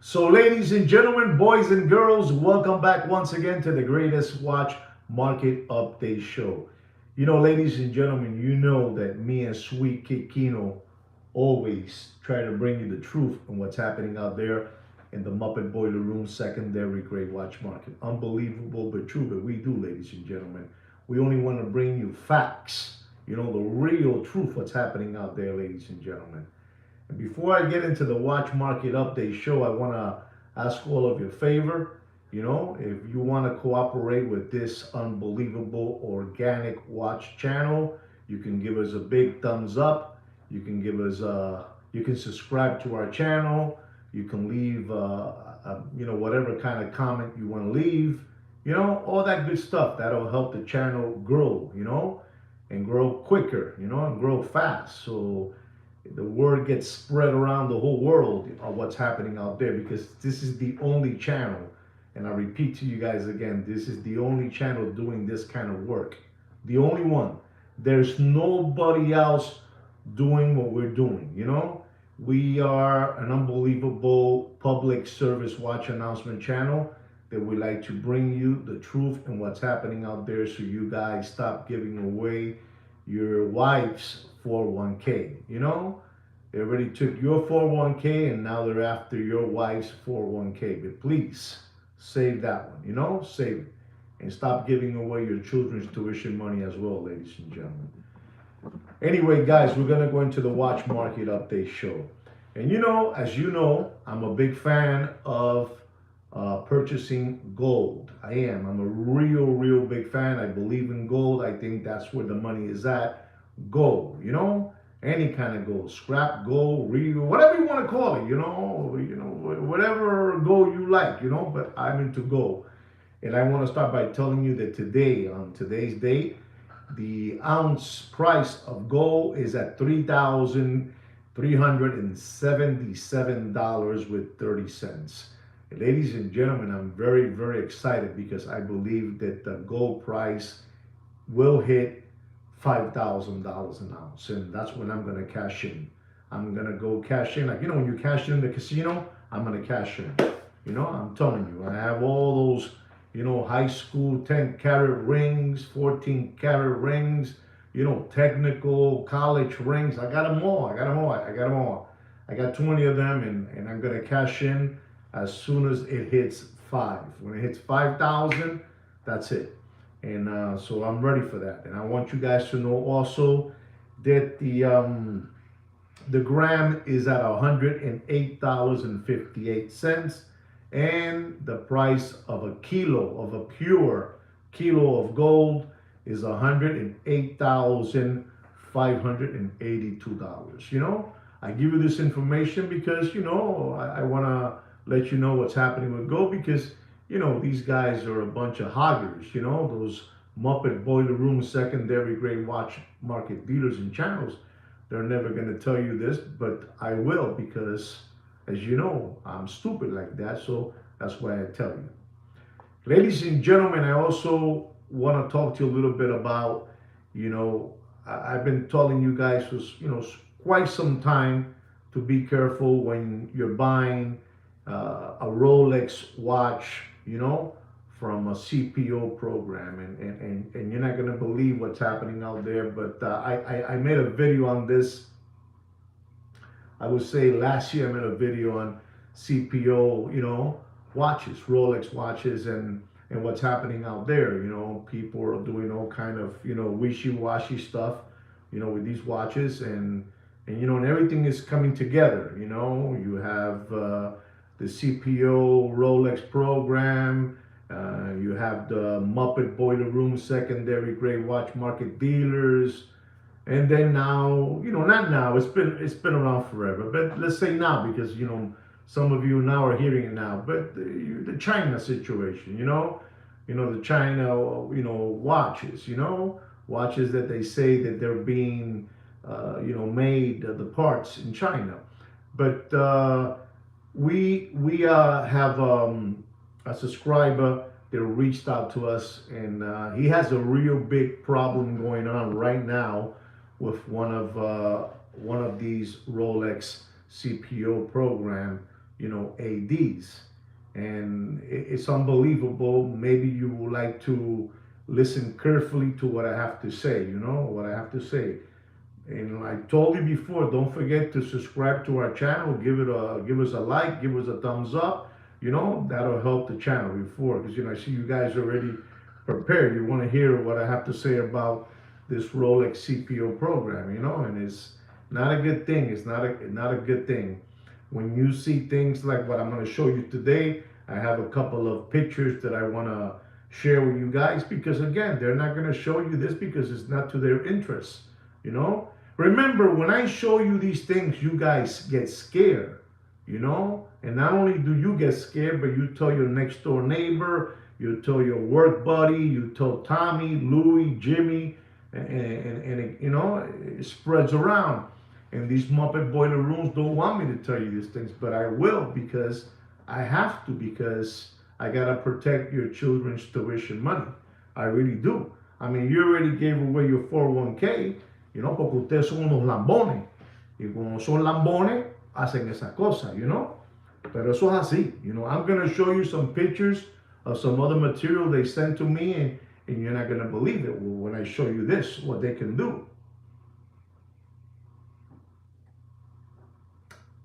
So, ladies and gentlemen, boys and girls, welcome back once again to the greatest watch market update show. Ladies and gentlemen, you know that me and Sweet Kikino always try to bring you the truth on what's happening out there in the Muppet Boiler Room secondary grade watch market. Unbelievable but true, but we do, ladies and gentlemen. We only want to bring you facts, the real truth, what's happening out there, ladies and gentlemen. And before I get into the watch market update show, I want to ask all of you a favor. If you want to cooperate with this unbelievable organic watch channel, you can give us a big thumbs up. You can subscribe to our channel. You can leave, whatever kind of comment you want to leave. All that good stuff that'll help the channel grow. And grow quicker. And grow fast. So the word gets spread around the whole world of what's happening out there, because this is the only channel, and I repeat to you guys again, this is the only channel doing this kind of work. The only one. There's nobody else doing what we're doing. We are an unbelievable public service watch announcement channel that we like to bring you the truth and what's happening out there, so you guys stop giving away your wife's 401k. They already took your 401k and now they're after your wife's 401k. But please save that one. Save it, and stop giving away your children's tuition money as well, ladies and gentlemen. Anyway, guys, we're gonna go into the watch market update show. And as you know, I'm a big fan of purchasing gold. I am. I'm a real big fan. I believe in gold. I think that's where the money is at. Gold, any kind of gold, scrap gold, real, whatever you want to call it, whatever gold you like, but I'm into gold. And I want to start by telling you that today, on today's date, the ounce price of gold is at $3,377 with 30 cents. Ladies and gentlemen, I'm very excited because I believe that the gold price will hit $5,000 an ounce, and that's when I'm going to cash in. I'm going to go cash in. Like, when you cash in the casino, I'm going to cash in. I'm telling you, I have all those, high school 10-carat rings, 14-carat rings, technical college rings. I got them all. I got 20 of them, and I'm going to cash in as soon as it hits 5. When it hits 5,000, that's it. And so I'm ready for that. And I want you guys to know also that the gram is at $108.58, and the price of a pure kilo of gold is $108,582. I give you this information because I want to let you know what's happening with gold, because these guys are a bunch of hoggers, those Muppet Boiler Room secondary grade watch market dealers and channels. They're never going to tell you this, but I will, because as you know, I'm stupid like that, so that's why I tell you. Ladies and gentlemen, I also want to talk to you a little bit about, I've been telling you guys for quite some time to be careful when you're buying a Rolex watch, from a CPO program, and you're not gonna believe what's happening out there. But I made a video on this. I would say last year I made a video on CPO, watches, Rolex watches, and what's happening out there. People are doing all kind of wishy-washy stuff, with these watches, and everything is coming together. You have the CPO Rolex program. You have the Muppet Boiler Room secondary grade watch market dealers, and then now, not now. It's been around forever, but let's say now, because some of you now are hearing it now. But the China situation, the China, watches, watches that they say that they're being, made, the parts in China, but we have a subscriber that reached out to us, and he has a real big problem going on right now with one of these Rolex CPO program ADs. And it's unbelievable. Maybe you would like to listen carefully to what I have to say, what I have to say. And I told you before, don't forget to subscribe to our channel, give us a like, give us a thumbs up. That'll help the channel before, because I see you guys already prepared. You want to hear what I have to say about this Rolex CPO program, and it's not a good thing. It's not a good thing. When you see things like what I'm going to show you today, I have a couple of pictures that I want to share with you guys, because again, they're not going to show you this because it's not to their interest. Remember, when I show you these things, you guys get scared, and not only do you get scared, but you tell your next door neighbor, you tell your work buddy, you tell Tommy, Louie, Jimmy, and it spreads around. And these Muppet boiler rooms don't want me to tell you these things, but I will, because I have to, because I gotta protect your children's tuition money. I really do. I mean, you already gave away your 401k, porque ustedes son unos lambones. Y cuando son lambones, hacen esas cosas, Pero eso es así, I'm gonna show you some pictures of some other material they sent to me, and you're not gonna believe it when I show you this, what they can do.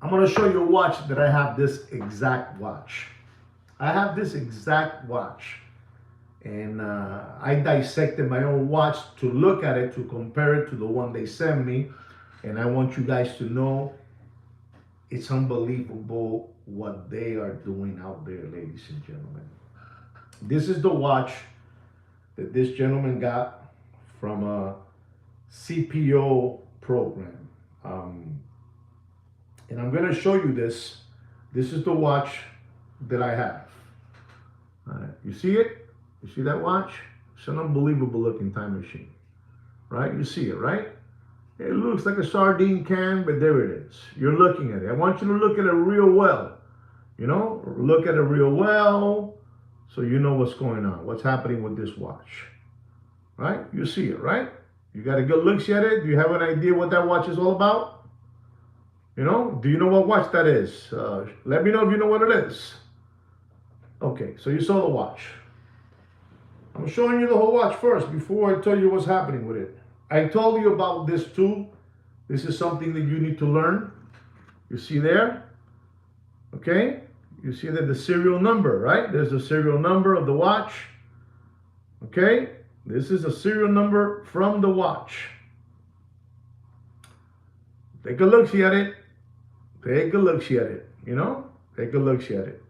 I'm going to show you a watch that I have this exact watch. I have this exact watch. And I dissected my own watch to look at it, to compare it to the one they sent me. And I want you guys to know it's unbelievable what they are doing out there, ladies and gentlemen. This is the watch that this gentleman got from a CPO program. And I'm going to show you this. This is the watch that I have. You see it? You see that watch? It's an unbelievable looking time machine. Right? You see it, right? It looks like a sardine can, but there it is. You're looking at it. I want you to look at it real well. Look at it real well so you know what's going on, what's happening with this watch. Right? You see it, right? You got a good look at it? Do you have an idea what that watch is all about? Do you know what watch that is? Let me know if you know what it is. Okay, so you saw the watch. I'm showing you the whole watch first before I tell you what's happening with it. I told you about this too. This is something that you need to learn. You see there? Okay? You see that the serial number, right? There's the serial number of the watch. Okay? This is a serial number from the watch. Take a look at it. Take a look at it, Take a look at it.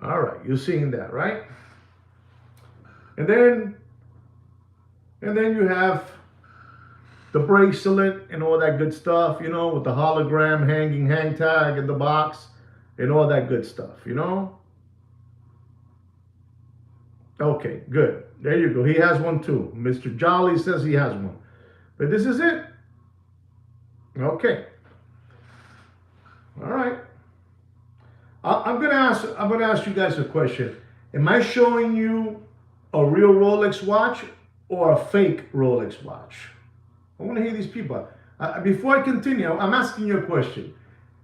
All right, you're seeing that, right? And then you have the bracelet and all that good stuff, with the hologram hang tag in the box and all that good stuff, Okay, good. There you go. He has one too. Mr. Jolly says he has one. But this is it. Okay. All right. I'm gonna ask you guys a question. Am I showing you a real Rolex watch or a fake Rolex watch? I want to hear these people. Before I continue, I'm asking you a question.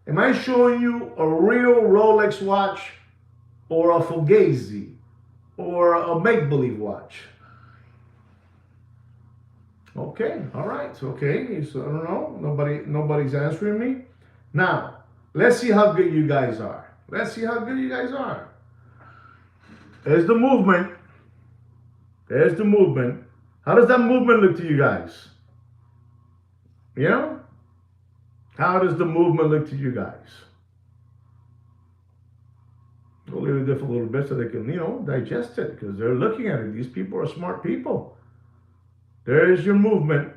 Am I showing you a real Rolex watch or a Fugazi or a make-believe watch? Okay, all right, okay. So I don't know. Nobody's answering me. Now, let's see how good you guys are. Let's see how good you guys are. There's the movement. There's the movement. How does that movement look to you guys? How does the movement look to you guys? We'll leave it there for a little bit so they can, digest it, because they're looking at it. These people are smart people. There's your movement.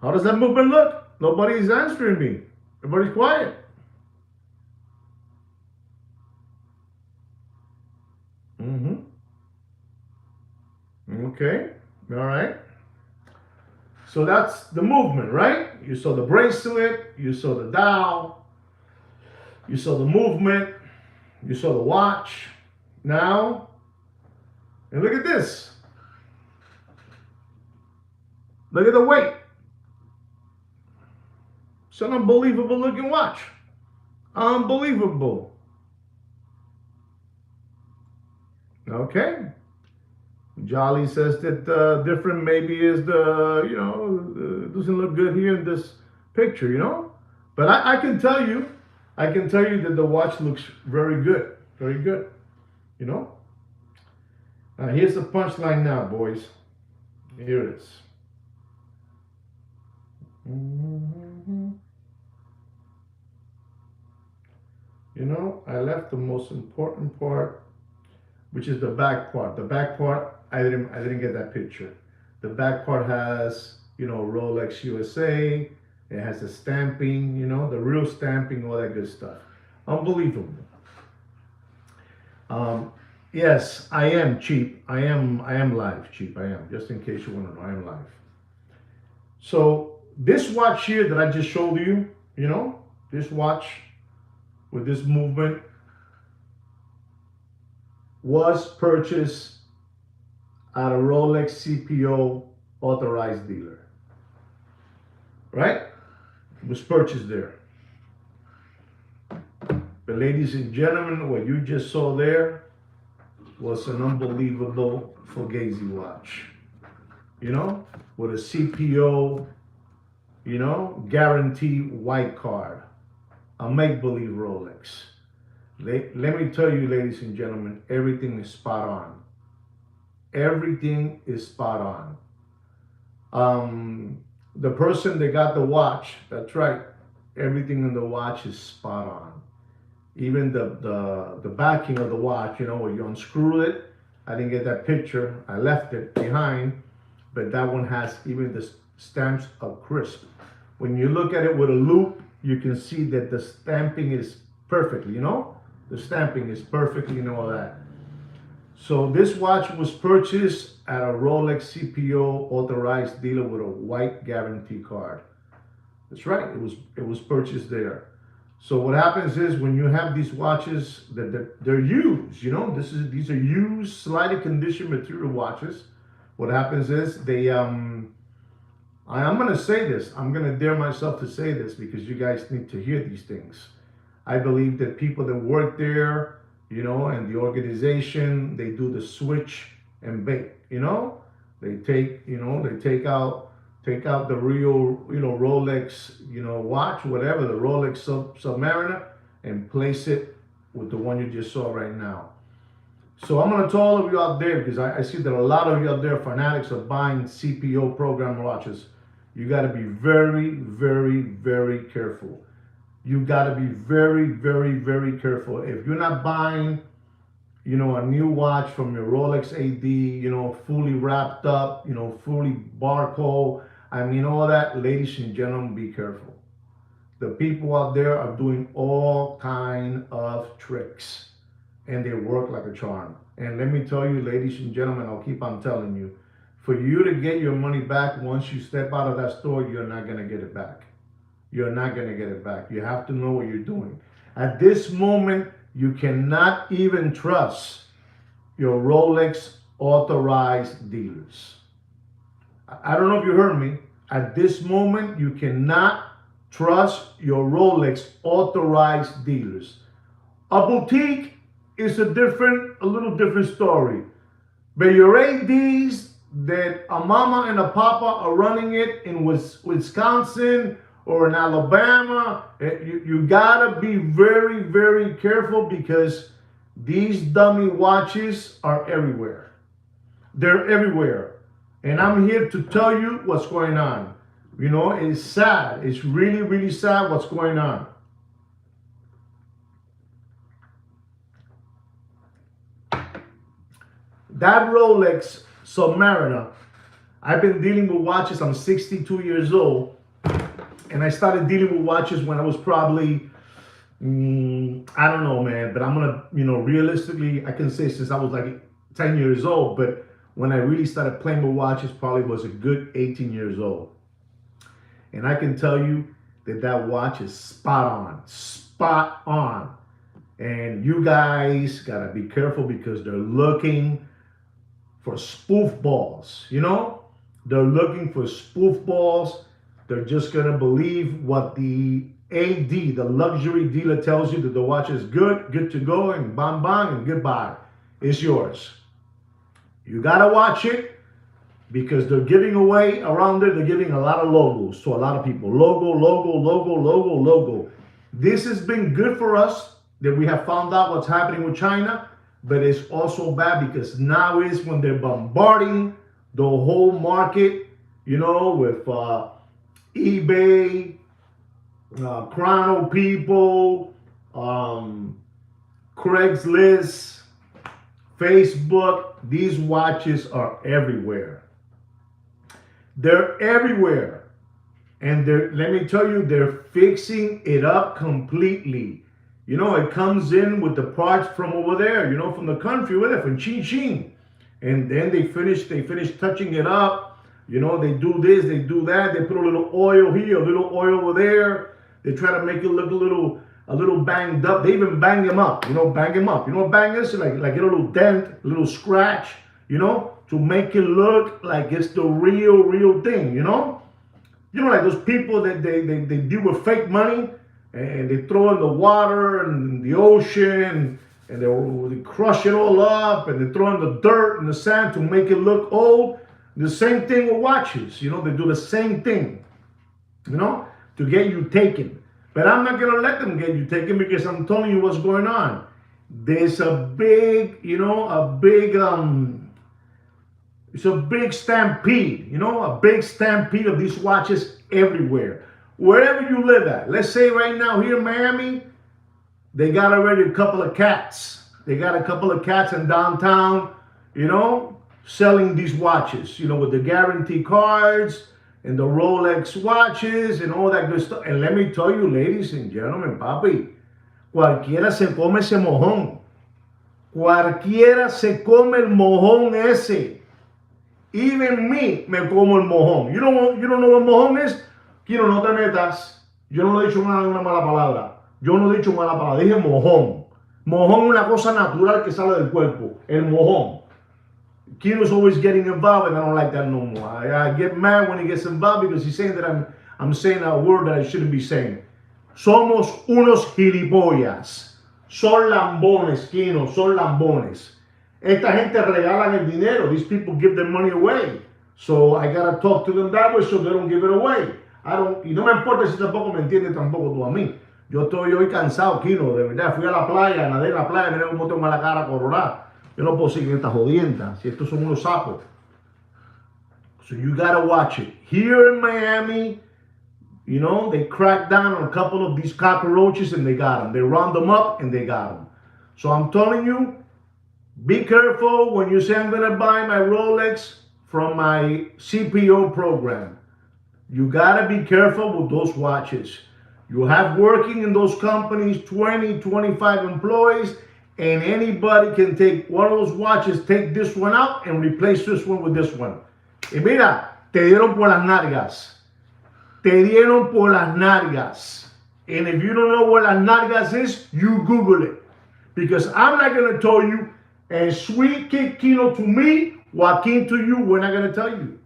How does that movement look? Nobody's answering me. Everybody's quiet. Okay. All right. So that's the movement, right? You saw the bracelet. You saw the dial. You saw the movement. You saw the watch. Now, and look at this. Look at the weight. It's an unbelievable looking watch. Unbelievable. Okay. Jolly says that different maybe is doesn't look good here in this picture. But I can tell you, that the watch looks very good, very good. You know. Here's the punchline now, boys. Here it is. Mm-hmm. I left the most important part, which is the back part. The back part, I didn't get that picture. The back part has, Rolex USA. It has the stamping, the real stamping, all that good stuff. Unbelievable. Yes, I am cheap. I am live cheap. I am. Just in case you want to know, I am live. So this watch here that I just showed you, this watch with this movement was purchased at a Rolex CPO authorized dealer. Right? It was purchased there. But ladies and gentlemen, what you just saw there was an unbelievable Fugazi watch. With a CPO, guaranteed white card. A make-believe Rolex. Let me tell you, ladies and gentlemen, everything is spot on. Everything is spot on. The person that got the watch, that's right, everything in the watch is spot on. Even the backing of the watch, where you unscrew it. I didn't get that picture. I left it behind, but that one has even the stamps of crisp. When you look at it with a loop, you can see that the stamping is perfectly, the stamping is perfectly and all that. So this watch was purchased at a Rolex CPO authorized dealer with a white guarantee card. That's right, it was purchased there. So what happens is when you have these watches that they're used, these are used, slightly conditioned material watches. What happens is they I'm gonna say this. I'm gonna dare myself to say this because you guys need to hear these things. I believe that people that work there, and the organization, they do the switch and bake. They take out the real, Rolex, watch, whatever, the Rolex Submariner, and place it with the one you just saw right now. So I'm going to tell all of you out there, because I see that a lot of you out there fanatics of buying CPO program watches. You got to be very, very, very careful. You got to be very, very, very careful. If you're not buying, a new watch from your Rolex AD, fully wrapped up, fully barcode, all that, ladies and gentlemen, be careful. The people out there are doing all kind of tricks, and they work like a charm. And let me tell you, ladies and gentlemen, I'll keep on telling you, for you to get your money back once you step out of that store, you're not going to get it back. You're not going to get it back. You have to know what you're doing. At this moment, you cannot even trust your Rolex authorized dealers. I don't know if you heard me. At this moment, you cannot trust your Rolex authorized dealers. A boutique is a little different story. But your ADs that a mama and a papa are running it in Wisconsin or in Alabama, you gotta be very, very careful, because these dummy watches are everywhere. They're everywhere. And I'm here to tell you what's going on. It's sad. It's really, really sad what's going on. That Rolex Submariner, I've been dealing with watches. I'm 62 years old. And I started dealing with watches when I was probably, I don't know, man. But I'm going to, realistically, I can say since I was like 10 years old. But when I really started playing with watches, probably was a good 18 years old. And I can tell you that watch is spot on. Spot on. And you guys got to be careful, because they're looking for spoof balls, They're looking for spoof balls. They're just gonna believe what the AD, the luxury dealer, tells you that the watch is good to go, and bang bang and goodbye. It's yours. You gotta watch it because they're giving away around there. They're giving a lot of logos to a lot of people. Logo. This has been good for us that we have found out what's happening with China, but it's also bad because now is when they're bombarding the whole market, with eBay, Chrono people, Craigslist, Facebook. These watches are everywhere. They're everywhere. And let me tell you, they're fixing it up completely. It comes in with the parts from over there, from the country, from Chin. And then they finish touching it up. They do this, they do that. They put a little oil here, a little oil over there. They try to make it look a little banged up. They even bang them up, bang them up. You know what bang is? Like a little dent, a little scratch, to make it look like it's the real thing, like those people that they deal with fake money and they throw in the water and the ocean and they crush it all up and they throw in the dirt and the sand to make it look old. The same thing with watches, they do the same thing, to get you taken. But I'm not going to let them get you taken because I'm telling you what's going on. There's a big, it's a big stampede, a big stampede of these watches everywhere. Wherever you live at. Let's say right now here in Miami, they got already a couple of cats. They got a couple of cats in downtown, selling these watches, with the guarantee cards and the Rolex watches and all that good stuff. And let me tell you, ladies and gentlemen, papi, cualquiera se come ese mojón. Cualquiera se come el mojón ese. Even me como el mojón. You don't know what mojón is? Kino, no te metas. Yo no le he dicho una mala palabra. Yo no he dicho mala palabra. Dije mojón. Mojón es una cosa natural que sale del cuerpo. El mojón. Kino's always getting involved, and I don't like that no more. I get mad when he gets involved because he's saying that I'm saying a word that I shouldn't be saying. Somos unos gilipollas. Son lambones, Kino. Son lambones. Esta gente regalan el dinero. These people give their money away. So I gotta talk to them that way so they don't give it away. Y no me importa si tampoco me entiendes tampoco tú a mí. Yo estoy hoy cansado, Kino, de verdad. Fui a la playa, nadé en la playa, miré cómo tengo la cara coronada. Yo no puedo seguir esta jodienda, si estos son unos sapos. So you gotta watch it. Here in Miami, they cracked down on a couple of these cockroaches and they got them. They round them up and they got them. So I'm telling you, be careful when you say I'm gonna buy my Rolex from my CPO program. You gotta be careful with those watches. You have working in those companies 20, 25 employees, and anybody can take one of those watches, take this one out, and replace this one with this one. Y mira, te dieron por las nalgas. Te dieron por las nalgas. And if you don't know what las nalgas is, you Google it. Because I'm not going to tell you, and Sweet Kino to me, Joaquin to you, we're not going to tell you.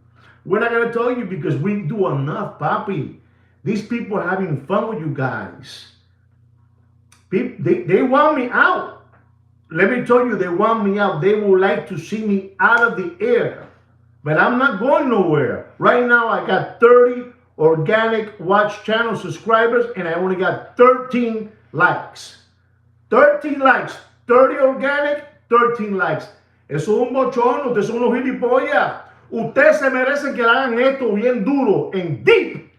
We're not going to tell you because we do enough, papi. These people are having fun with you guys. They want me out. Let me tell you, they want me out. They would like to see me out of the air. But I'm not going nowhere. Right now, I got 30 organic watch channel subscribers, and I only got 13 likes. 13 likes. 30 organic, 13 likes. Eso es un bochorno. Ustedes son unos gilipollas. Ustedes se merecen que le hagan esto bien duro, en deep.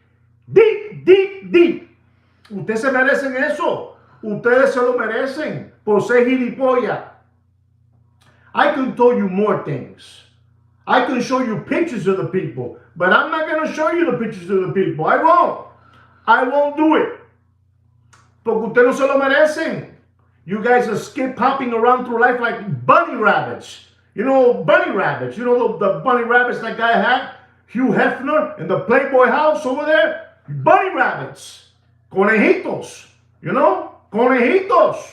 Ustedes se merecen eso. Ustedes se lo merecen por ser gilipollas. I can tell you more things. I can show you pictures of the people, but I'm not going to show you the pictures of the people. I won't. I won't do it. Porque ustedes no se lo merecen. You guys are skip hopping around through life like bunny rabbits. Bunny rabbits. The bunny rabbits that guy had, Hugh Hefner, in the Playboy house over there? Bunny rabbits. Conejitos. Conejitos.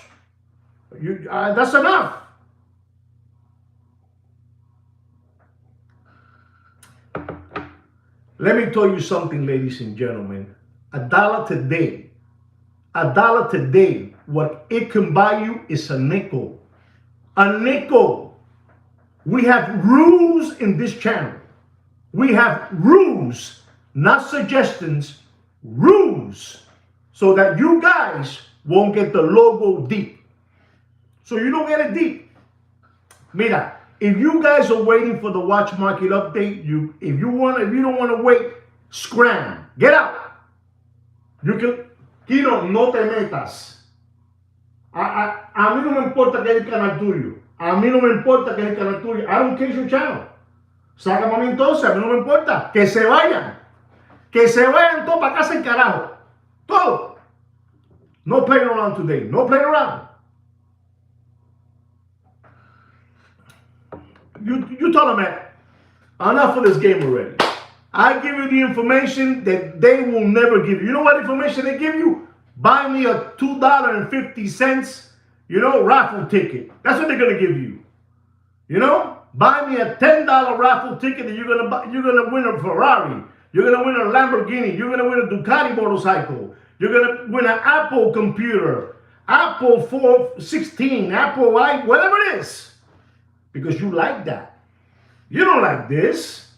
That's enough. Let me tell you something, ladies and gentlemen. A dollar today, what it can buy you is a nickel. A nickel. We have rules in this channel. We have rules, not suggestions, rules, so that you guys won't get the logo deep. So you don't get it deep. Mira, if you guys are waiting for the watch market update, if you don't want to wait, scram. Get out. You can, Kino, no te metas. A mí no me importa que es el canal tuyo. A mí no me importa que es el canal tuyo. I don't care your channel. Sácame a mí entonces, a mí no me importa. Que se vayan. Que se vayan todos para casa en carajo. Todo. No playing around today. No playing around. You tell them, man, enough of this game already. I give you the information that they will never give you. You know what information they give you? Buy me a $2.50, raffle ticket. That's what they're gonna give you. Buy me a $10 raffle ticket and you're gonna win a Ferrari. You're gonna win a Lamborghini. You're gonna win a Ducati motorcycle. You're gonna win an Apple computer, Apple 416, Apple i, whatever it is. Because you like that. You don't like this.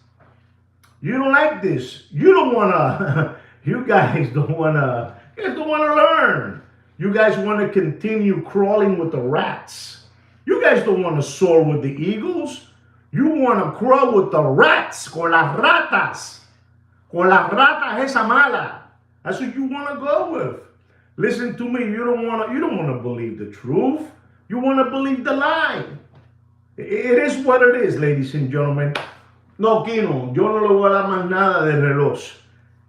You don't like this. You don't wanna, you guys don't wanna learn. You guys wanna continue crawling with the rats. You guys don't wanna soar with the eagles. You wanna crawl with the rats, con las ratas. Con las ratas esa mala. That's what you wanna go with. Listen to me, you don't wanna believe the truth. You wanna believe the lie. It is what it is, ladies and gentlemen. No, Kino, yo no le voy a dar más nada de reloj.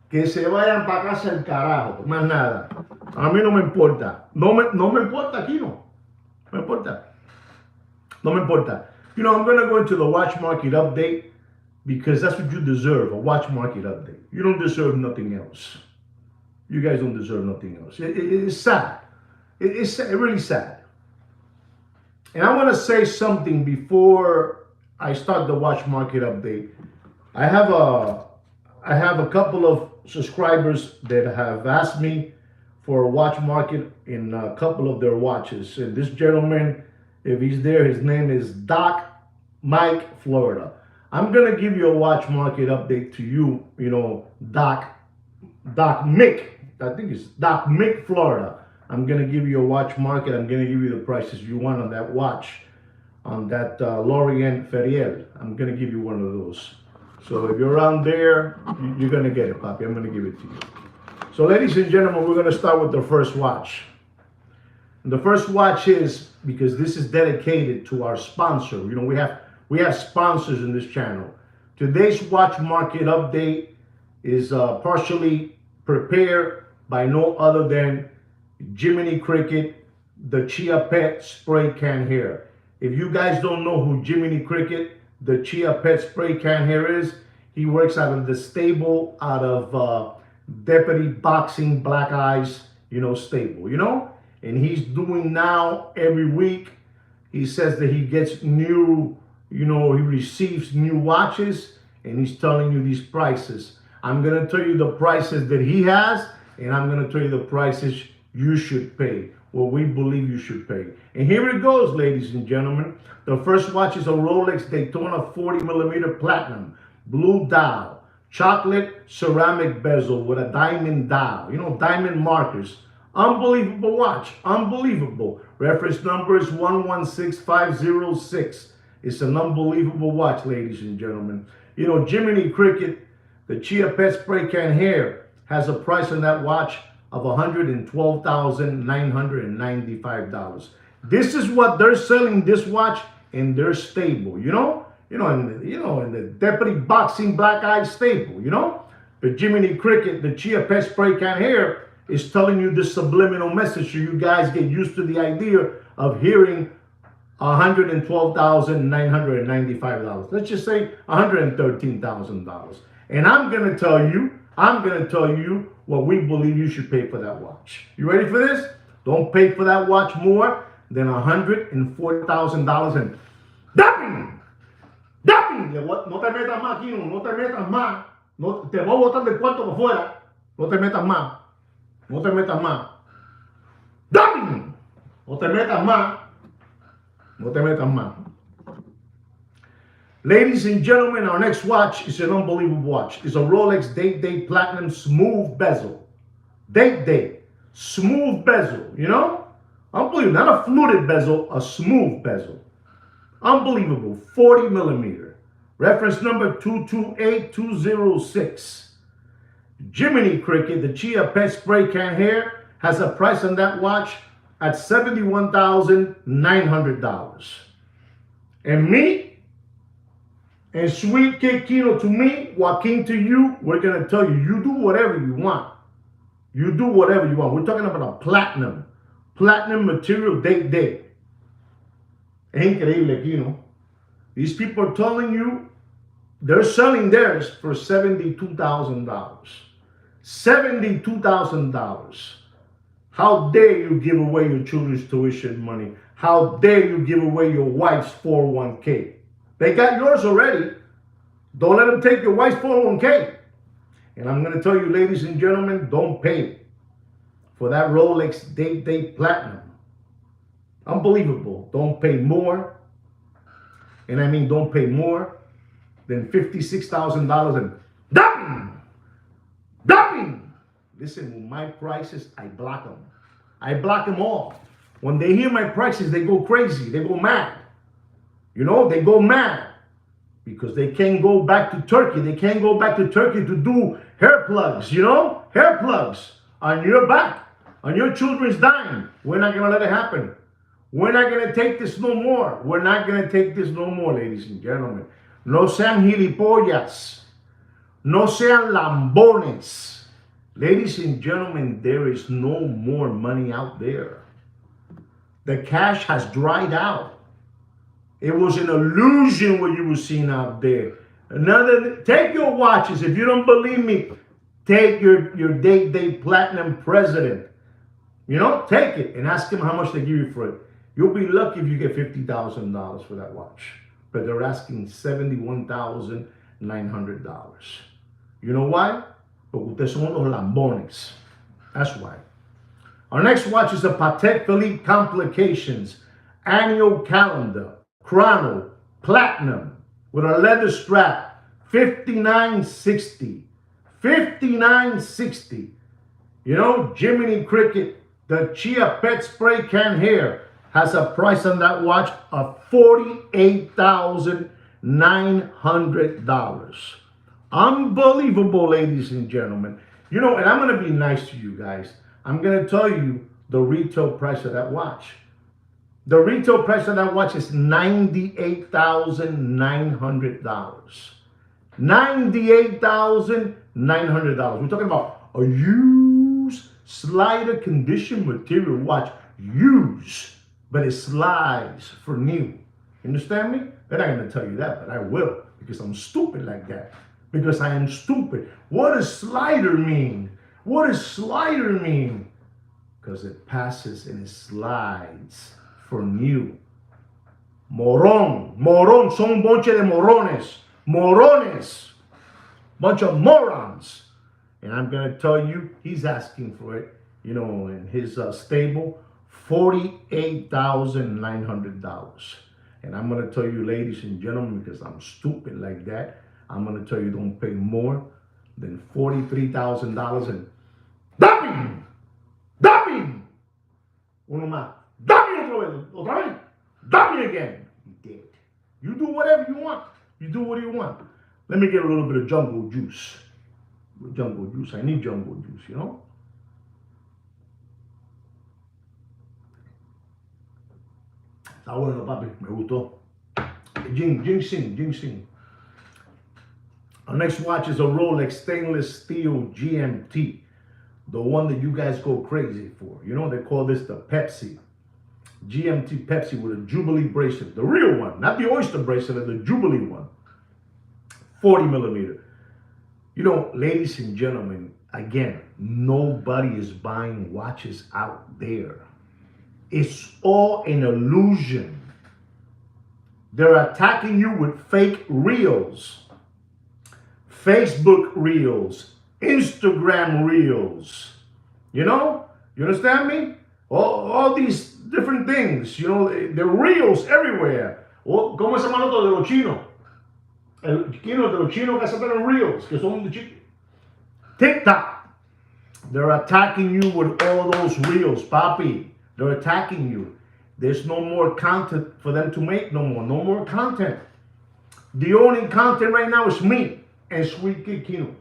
Que se vayan para casa el carajo, más nada. A mí no me importa. No me importa, Kino. No me importa. No me importa. I'm going to go into the watch market update because that's what you deserve, a watch market update. You don't deserve nothing else. You guys don't deserve nothing else. It's sad. It's really sad. And I want to say something before I start the watch market update. I have a couple of subscribers that have asked me for a watch market in a couple of their watches. And this gentleman, if he's there, his name is Doc Mike, Florida. I'm gonna give you a watch market update to you. Doc Mick. I think it's Doc Mick, Florida. I'm going to give you a watch market. I'm going to give you the prices you want on that watch, on that Laurent Ferrier. I'm going to give you one of those. So if you're around there, you're going to get it, Papi. I'm going to give it to you. So ladies and gentlemen, we're going to start with the first watch. And the first watch is, because this is dedicated to our sponsor. We have sponsors in this channel. Today's watch market update is partially prepared by no other than Jiminy Cricket, the Chia Pet spray can hair. If you guys don't know who Jiminy Cricket, the Chia Pet spray can hair is, he works out of the stable, out of Deputy Boxing Black Eyes, stable, and he's doing now every week. He says that he gets new, he receives new watches and he's telling you these prices. I'm going to tell you the prices that he has, and I'm going to tell you the prices you should pay, what we believe you should pay. And here it goes, ladies and gentlemen. The first watch is a Rolex Daytona 40mm platinum, blue dial, chocolate ceramic bezel with a diamond dial, diamond markers. Unbelievable watch, unbelievable. Reference number is 116506. It's an unbelievable watch, ladies and gentlemen. Jiminy Cricket, the Chia Pet spray can hair, has a price on that watch of $112,995. This is what they're selling this watch in their stable, in the Deputy Boxing Black Eye stable, The Jiminy Cricket, the Chia Pet spray can hair, is telling you this subliminal message so you guys get used to the idea of hearing $112,995. Let's just say $113,000. And I'm going to tell you what we believe you should pay for that watch. You ready for this? Don't pay for that watch more than $104,000 and dapping. No te metas más, Kino, no te metas más. No, te voy a botar del cuarto para afuera. No te metas más. No te metas más. ¡Dame! No te metas más. No te metas más. Ladies and gentlemen, our next watch is an unbelievable watch. It's a Rolex Day Platinum Smooth Bezel. Day. Smooth bezel, you know? Unbelievable. Not a fluted bezel, a smooth bezel. Unbelievable. 40 millimeter. Reference number 228206. Jiminy Cricket, the Chia Pet Spray Can Hair, has a price on that watch at $71,900. And me, and Sweet Kid Kino to me, Joaquin to you, we're going to tell you, you do whatever you want. You do whatever you want. We're talking about a platinum material day. Es increíble, Kino. These people are telling you they're selling theirs for $72,000. $72,000. How dare you give away your children's tuition money? How dare you give away your wife's 401k? They got yours already. Don't let them take your wife's 401k. And I'm going to tell you, ladies and gentlemen, don't pay for that Rolex Day Platinum. Unbelievable. Don't pay more. And I mean, don't pay more than $56,000 and dumping. Listen, with my prices, I block them. I block them all. When they hear my prices, they go crazy. They go mad. You know, they go mad because they can't go back to Turkey. They can't go back to Turkey to do hair plugs, you know? Hair plugs on your back, on your children's dime. We're not going to let it happen. We're not going to take this no more. We're not going to take this no more, ladies and gentlemen. No sean gilipollas. No sean lambones. Ladies and gentlemen, there is no more money out there. The cash has dried out. It was an illusion what you were seeing out there. Take your watches. If you don't believe me, take your Day Platinum President. You know, take it and ask him how much they give you for it. You'll be lucky if you get $50,000 for that watch. But they're asking $71,900. You know why? Porque ustedes son los lambones. That's why. Our next watch is a Patek Philippe Complications Annual Calendar Chrono Platinum with a leather strap. $59.60. $59.60. You know, Jiminy Cricket, the Chia Pet Spray Can Hair, has a price on that watch of $48,900. Unbelievable, ladies and gentlemen. You know, and I'm going to be nice to you guys. I'm going to tell you the retail price of that watch. The retail price of that watch is $98,900. $98,900. We're talking about a used slider condition material watch. Used. But it slides for new. Understand me? They're not going to tell you that, but I will, because I'm stupid like that. Because I am stupid. What does slider mean? What does slider mean? Because it passes and it slides for new. Morón. Morón. Son un bonche de morones. Morones. Bunch of morons. And I'm going to tell you, he's asking for it, you know, in his stable. $48,900. And I'm going to tell you, ladies and gentlemen, because I'm stupid like that, I'm going to tell you don't pay more than $43,000 and dumping! Dumping! Uno más. Dumping otra vez. Dumping again. You did. You do whatever you want. You do what you want. Let me get a little bit of jungle juice. Jungle juice. I need jungle juice, you know? Está bueno, papi. Me gustó. Ginseng. Our next watch is a Rolex stainless steel GMT. The one that you guys go crazy for. You know, they call this the Pepsi. GMT Pepsi with a Jubilee bracelet. The real one. Not the oyster bracelet, the Jubilee one. 40 millimeter. You know, ladies and gentlemen, again, nobody is buying watches out there. It's all an illusion. They're attacking you with fake reels. Facebook Reels, Instagram Reels. You know? You understand me? All these different things, you know, the Reels everywhere. ¿Cómo se llama otro de los chinos? El chino de los chinos que hacen los Reels, que son de chicos. TikTok. They're attacking you with all those Reels, papi. They're attacking you. There's no more content for them to make no more. No more content. The only content right now is me and Sweet Kid Kino.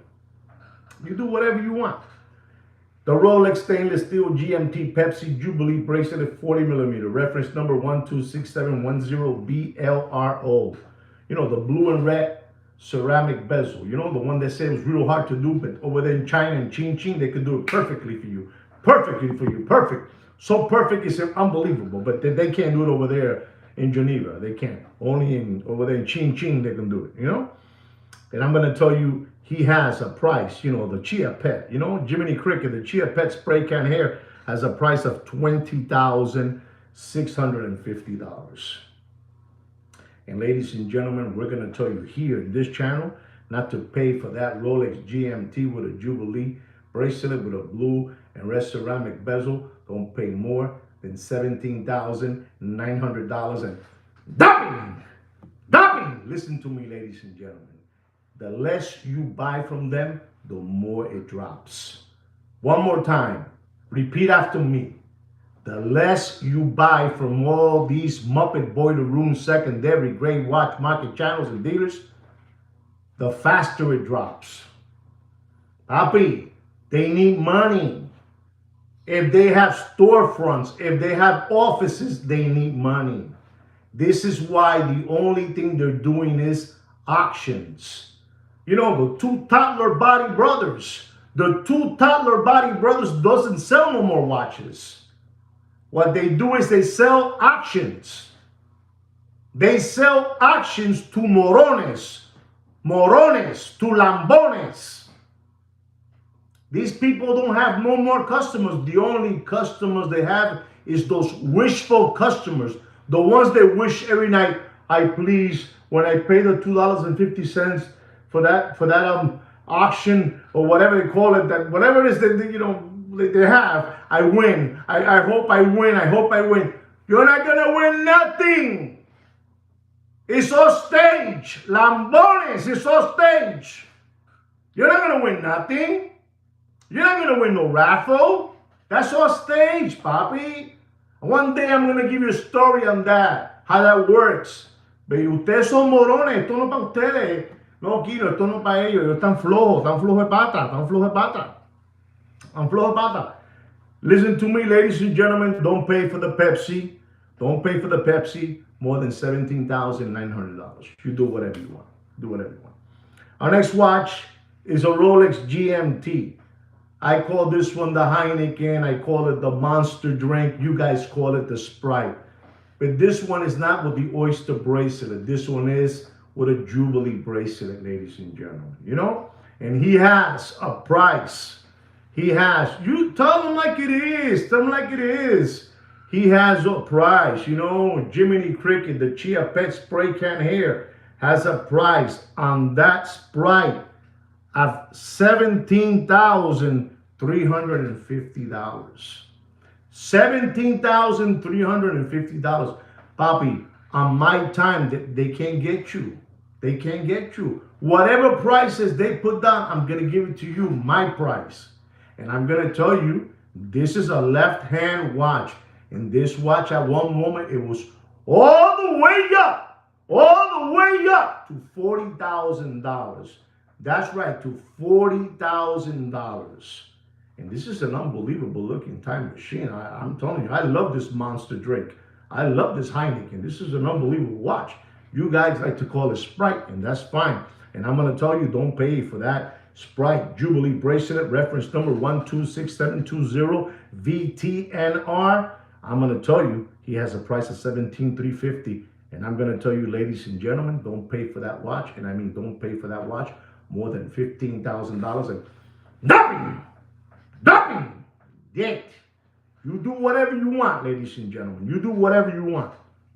You do whatever you want. The Rolex stainless steel GMT Pepsi Jubilee bracelet 40 millimeter, reference number 126710BLRO. You know, the blue and red ceramic bezel. You know, the one that said it was real hard to do, but over there in China and Ching, they could do it perfectly for you. Perfectly for you. Perfect. So perfect, it's unbelievable. But they can't do it over there in Geneva. They can't. Only over there in Ching they can do it, you know? And I'm going to tell you, he has a price, you know, the Chia Pet, you know, Jiminy Cricket, the Chia Pet spray can hair has a price of $20,650. And ladies and gentlemen, we're going to tell you here in this channel not to pay for that Rolex GMT with a Jubilee bracelet with a blue and red ceramic bezel. Don't pay more than $17,900. And dumping! Listen to me, ladies and gentlemen. The less you buy from them, the more it drops. One more time. Repeat after me. The less you buy from all these Muppet Boiler Room secondary grade watch market channels and dealers, the faster it drops. Papi, they need money. If they have storefronts, if they have offices, they need money. This is why the only thing they're doing is auctions. You know, the two toddler body brothers doesn't sell no more watches. What they do is they sell auctions. They sell auctions to morones, to lambones. These people don't have no more customers. The only customers they have is those wishful customers. The ones that wish every night, I please, when I pay the $2.50 for that auction or whatever they call it, that whatever it is that you know they have, I win. I hope I win. I hope I win. You're not gonna win nothing. It's all stage. Lambones, it's all stage. You're not gonna win nothing. You're not gonna win no raffle. That's all stage, papi. One day I'm gonna give you a story on that, how that works. But ustedes son morones, esto no es para ustedes. No, Kino, esto no es para ellos. Ellos están flojos de pata. Listen to me, ladies and gentlemen. Don't pay for the Pepsi. Don't pay for the Pepsi more than $17,900. You do whatever you want. Do whatever you want. Our next watch is a Rolex GMT. I call this one the Heineken. I call it the Monster drink. You guys call it the Sprite. But this one is not with the oyster bracelet. This one is with a Jubilee bracelet, ladies and gentlemen. You know? And he has a price. He has. You tell him like it is. Tell him like it is. He has a price. You know, Jiminy Cricket, the Chia Pet spray can hair, has a price on that Sprite of $17,350. $17,350. Papi, on my time, they can't get you. They can't get you. Whatever prices they put down, I'm going to give it to you, my price. And I'm going to tell you, this is a left-hand watch. And this watch, at one moment, it was all the way up to $40,000. That's right, to $40,000. And this is an unbelievable looking time machine. I'm telling you, I love this Monster drink. I love this Heineken. This is an unbelievable watch. You guys like to call it Sprite, and that's fine. And I'm going to tell you, don't pay for that Sprite Jubilee bracelet, reference number 126720VTNR. I'm going to tell you, he has a price of $17,350. And I'm going to tell you, ladies and gentlemen, don't pay for that watch. And I mean, don't pay for that watch more than $15,000. And nothing. Yet. You do whatever you want, ladies and gentlemen. You do whatever you want.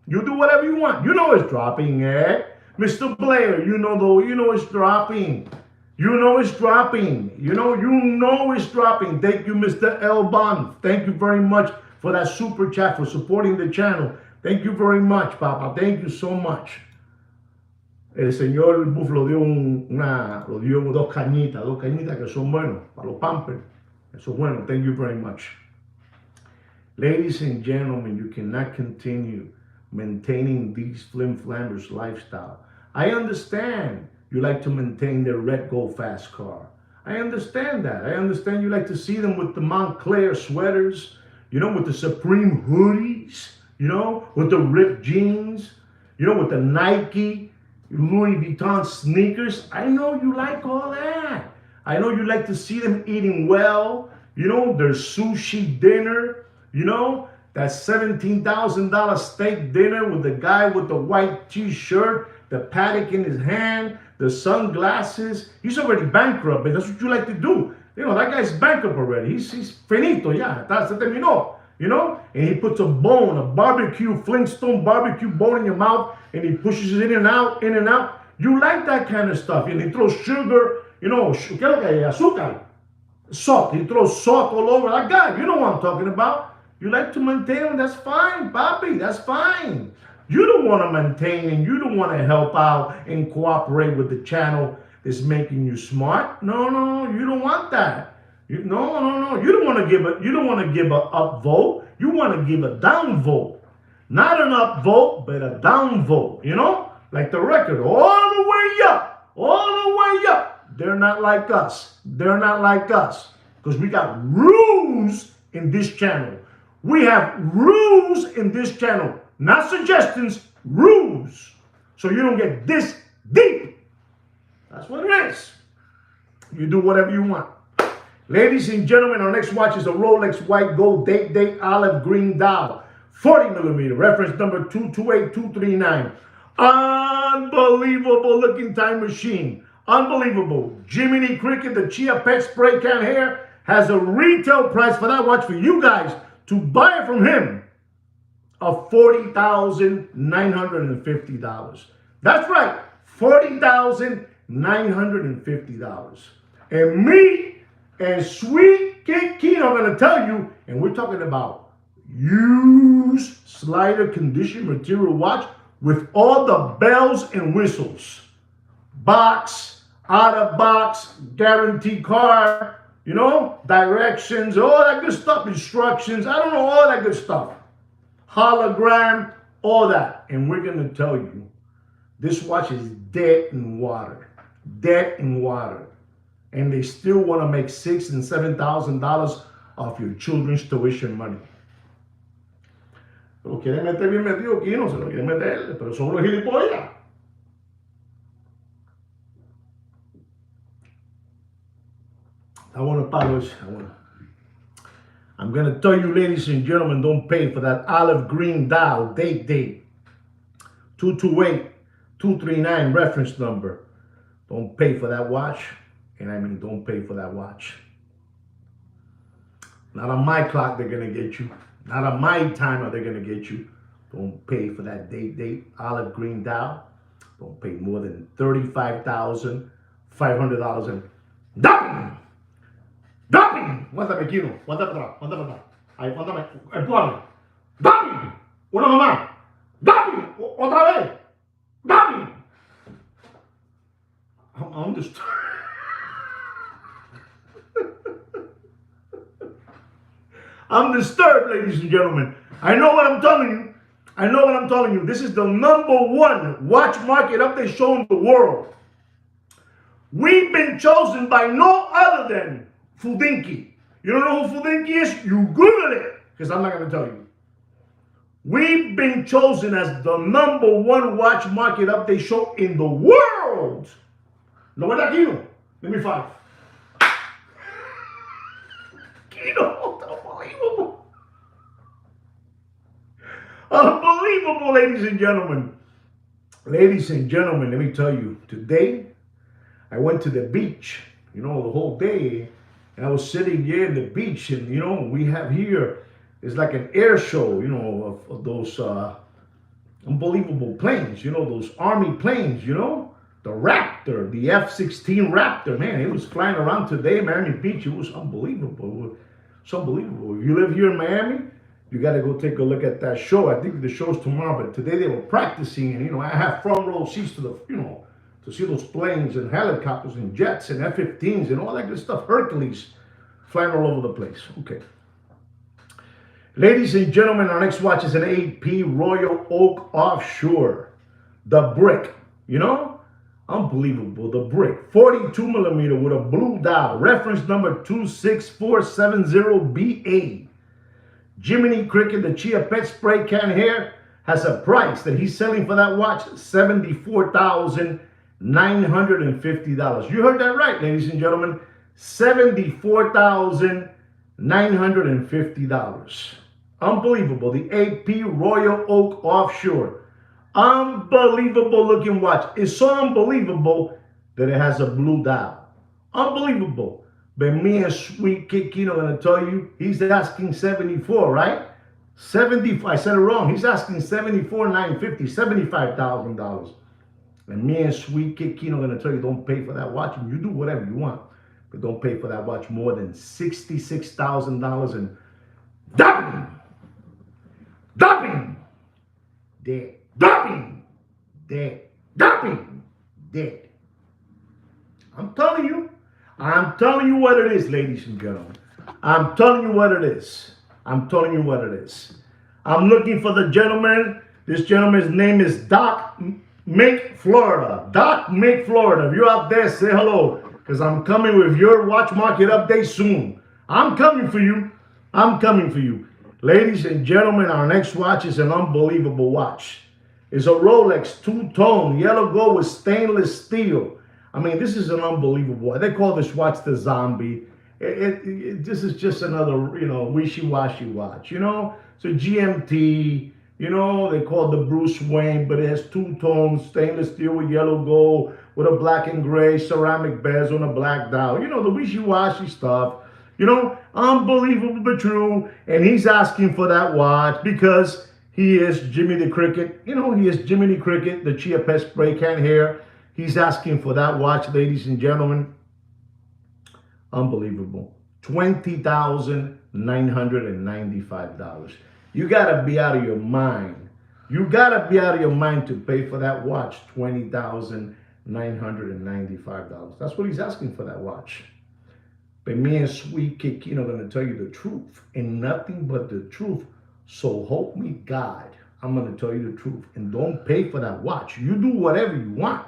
You do whatever you want. You know it's dropping, eh? Mr. Blair, you know it's dropping. You know it's dropping. You know it's dropping. Thank you, Mr. L. Bond. Thank you very much for that super chat, for supporting the channel. Thank you very much, Papa. Thank you so much. El señor Buff lo dio, lo dio dos cañitas que son buenos para los Pampers. Eso es bueno. Thank you very much. Ladies and gentlemen, you cannot continue maintaining these flim-flammers lifestyle. I understand you like to maintain their red gold fast car. I understand that. I understand you like to see them with the Montclair sweaters, with the Supreme hoodies, with the ripped jeans, with the Nike, Louis Vuitton sneakers. I know you like all that. I know you like to see them eating well, their sushi dinner, that $17,000 steak dinner with the guy with the white t-shirt, the Patek in his hand, the sunglasses. He's already bankrupt, but that's what you like to do. That guy's bankrupt already. He's finito, ya. Se terminó, And he puts a barbecue, Flintstone barbecue bone in your mouth, and he pushes it in and out, in and out. You like that kind of stuff. And he throws sugar, azúcar, salt. He throws salt all over that guy. You know what I'm talking about. You like to maintain them, that's fine, Papi, that's fine. You don't want to maintain and you don't want to help out and cooperate with the channel that's making you smart. No, you don't want that. No. You don't want to give an up vote. You want to give a down vote. Not an up vote, but a down vote, Like the record, all the way up, all the way up. They're not like us. They're not like us. Because we got rules in this channel. We have rules in this channel. Not suggestions, rules. So you don't get this deep. That's what it is. You do whatever you want. Ladies and gentlemen, our next watch is a Rolex white gold date olive green dial. 40 millimeter, reference number 228239. Unbelievable looking time machine. Unbelievable. Jiminy Cricket, the Chia Pet spray can hair, has a retail price for that watch for you guys to buy it from him of $40,950. That's right, $40,950. And me and Sweet Kid Kino are going to tell you, and we're talking about used slider condition material watch with all the bells and whistles. Box, out of box, guarantee card, directions, all that good stuff, instructions, I don't know, all that good stuff. Hologram, all that. And we're going to tell you, this watch is dead in water. Dead in water. And they still want to make $6,000 and $7,000 off your children's tuition money. Lo quieren meter bien metido aquí, no se lo quieren meter, pero son los gilipollas. I'm going to tell you, ladies and gentlemen, don't pay for that olive green dial, date, 228-239 reference number. Don't pay for that watch. And I mean, don't pay for that watch. Not on my clock, they're going to get you. Not on my timer, they're going to get you. Don't pay for that date, olive green dial. Don't pay more than $35,500. And ¡Dame! Cuéntame, Kino. Cuéntame. Ahí, cuéntame. Empújame. ¡Dame! Una mamá. ¡Dame! Otra vez. ¡Dame! I'm just... I'm disturbed, ladies and gentlemen. I know what I'm telling you. This is the #1 watch market update show in the world. We've been chosen by no other than Fudinki. You don't know who Fudinki is? You Google it, because I'm not going to tell you. We've been chosen as the #1 watch market update show in the world. No, verdad, Kino? Let me find. Kino, unbelievable. Unbelievable, ladies and gentlemen. Ladies and gentlemen, let me tell you, today I went to the beach, the whole day. And I was sitting here in the beach, and we have here, it's like an air show, of those unbelievable planes, those army planes, the Raptor, the F-16 Raptor. Man, it was flying around today in Miami Beach. It was unbelievable. It's unbelievable. If you live here in Miami, you got to go take a look at that show. I think the show's tomorrow, but today they were practicing, and I have front row seats to the, to see those planes and helicopters and jets and F-15s and all that good stuff. Hercules flying all over the place. Okay. Ladies and gentlemen, our next watch is an AP Royal Oak Offshore. The brick, unbelievable. The brick, 42 millimeter with a blue dial, reference number 26470BA. Jiminy Cricket, the Chia Pet spray can hair, has a price that he's selling for that watch, $74,950. You heard that right, ladies and gentlemen, $74,950. Unbelievable. The AP Royal Oak Offshore. Unbelievable looking watch. It's so unbelievable that it has a blue dial. Unbelievable. But me and Sweet Kid Kino are going to tell you, he's asking 74, right? 70, I said it wrong. He's asking 74,950, $75,000. And me and Sweet Kid Kino are going to tell you, don't pay for that watch. And you do whatever you want, but don't pay for that watch more than $66,000 and dumping. Dead. Dumping. Dead. Dumping. Dead. I'm telling you what it is, ladies and gentlemen. I'm telling you what it is. I'm looking for the gentleman. This gentleman's name is Doc Mink, Florida. Doc Mink, Florida. If you're out there, say hello, because I'm coming with your watch market update soon. I'm coming for you. Ladies and gentlemen, our next watch is an unbelievable watch. It's a Rolex two-tone, yellow gold with stainless steel. I mean, this is an unbelievable watch. They call this watch the zombie. This is just another, wishy-washy watch, It's a GMT, they call it the Bruce Wayne, but it has two-tone, stainless steel with yellow gold, with a black and gray ceramic bezel and a black dial. The wishy-washy stuff. Unbelievable but true. And he's asking for that watch because he is Jimmy the Cricket. He is Jimmy the Cricket, the Chia Pet spray can hair. He's asking for that watch, ladies and gentlemen. Unbelievable. $20,995. You got to be out of your mind. You got to be out of your mind to pay for that watch, $20,995. That's what he's asking for that watch. But me and Sweet Kid Kino are going to tell you the truth and nothing but the truth. So help me God, I'm going to tell you the truth. And don't pay for that watch. You do whatever you want.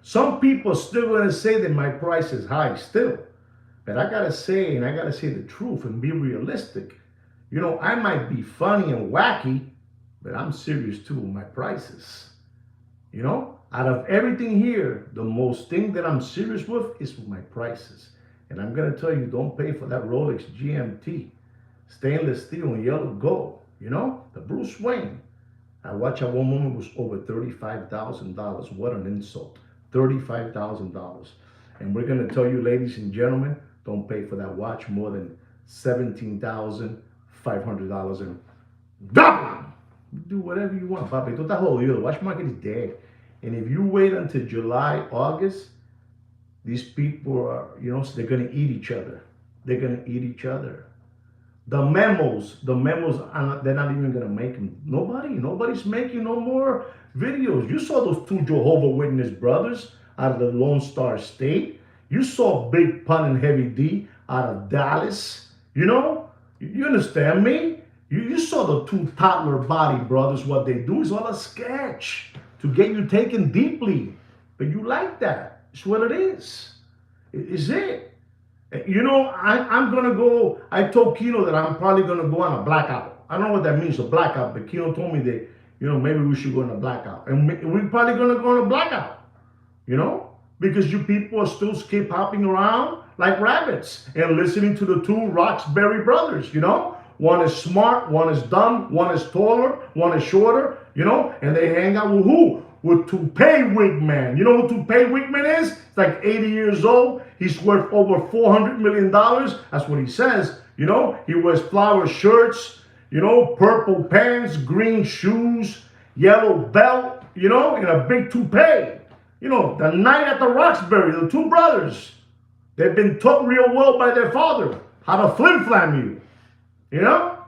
Some people are still going to say that my price is high still. But I got to say the truth and be realistic. I might be funny and wacky, but I'm serious too with my prices. Out of everything here, the most thing that I'm serious with is with my prices. And I'm going to tell you, don't pay for that Rolex GMT, stainless steel and yellow gold. The Bruce Wayne. I watched at one moment was over $35,000. What an insult. $35,000. And we're going to tell you, ladies and gentlemen, don't pay for that watch more than $17,500. And double! Do whatever you want, papi. Tú estás jodido. The watch market is dead. And if you wait until July, August, these people are, they're going to eat each other. The memos, they're not even going to make them. Nobody's making no more videos. You saw those two Jehovah Witness brothers out of the Lone Star State. You saw Big Pun and Heavy D out of Dallas. You understand me? You saw the two toddler body brothers. What they do is all a sketch to get you taken deeply. But you like that. It's what it is. It's it. I'm going to go. I told Kino that I'm probably going to go on a blackout. I don't know what that means, a blackout. But Kino told me that, maybe we should go on a blackout. And we're probably going to go on a blackout. Because you people are still skip hopping around like rabbits and listening to the two Roxbury brothers, One is smart, one is dumb, one is taller, one is shorter, and they hang out with who? With Toupee Wigman. You know who Toupee Wigman is? It's like 80 years old. He's worth over $400 million. That's what he says. He wears flower shirts, purple pants, green shoes, yellow belt, and a big toupee. You know, the night at the Roxbury, the two brothers, they've been taught real well by their father how to flim flam you. You know?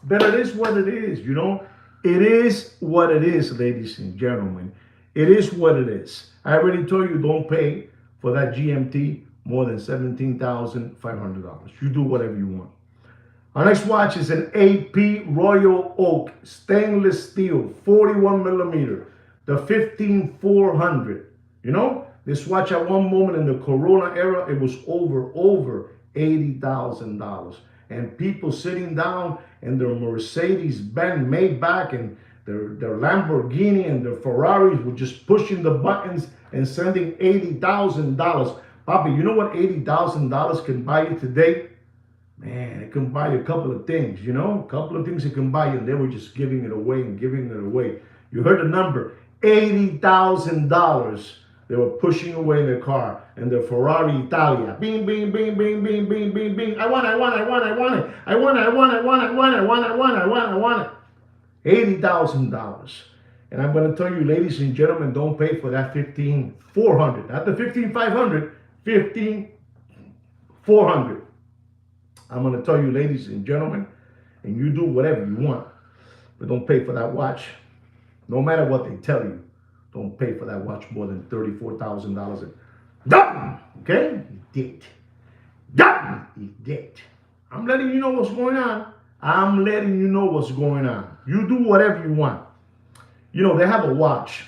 But it is what it is, you know? It is what it is, ladies and gentlemen. It is what it is. I already told you don't pay for that GMT more than $17,500. You do whatever you want. Our next watch is an AP Royal Oak stainless steel 41 millimeter, the 15400. You know, this watch at one moment in the Corona era, it was over $80,000. And people sitting down in their Mercedes-Benz Maybach and their Lamborghini and their Ferraris were just pushing the buttons and sending $80,000. Bobby, you know what $80,000 can buy you today? Man, it can buy you a couple of things, you know? A couple of things it can buy you, and they were just giving it away and giving it away. You heard the number, $80,000. They were pushing away in their car and their Ferrari Italia. Bing, bing, bing, bing, bing, bing, bing, bing. I want it. $80,000. And I'm going to tell you, ladies and gentlemen, don't pay for that 15,400. Not the 15,500, 15,400. I'm going to tell you, ladies and gentlemen, and you do whatever you want, but don't pay for that watch. No matter what they tell you, don't pay for that watch more than $34,000. Okay? He did. I'm letting you know what's going on. I'm letting you know what's going on. You do whatever you want. You know, they have a watch,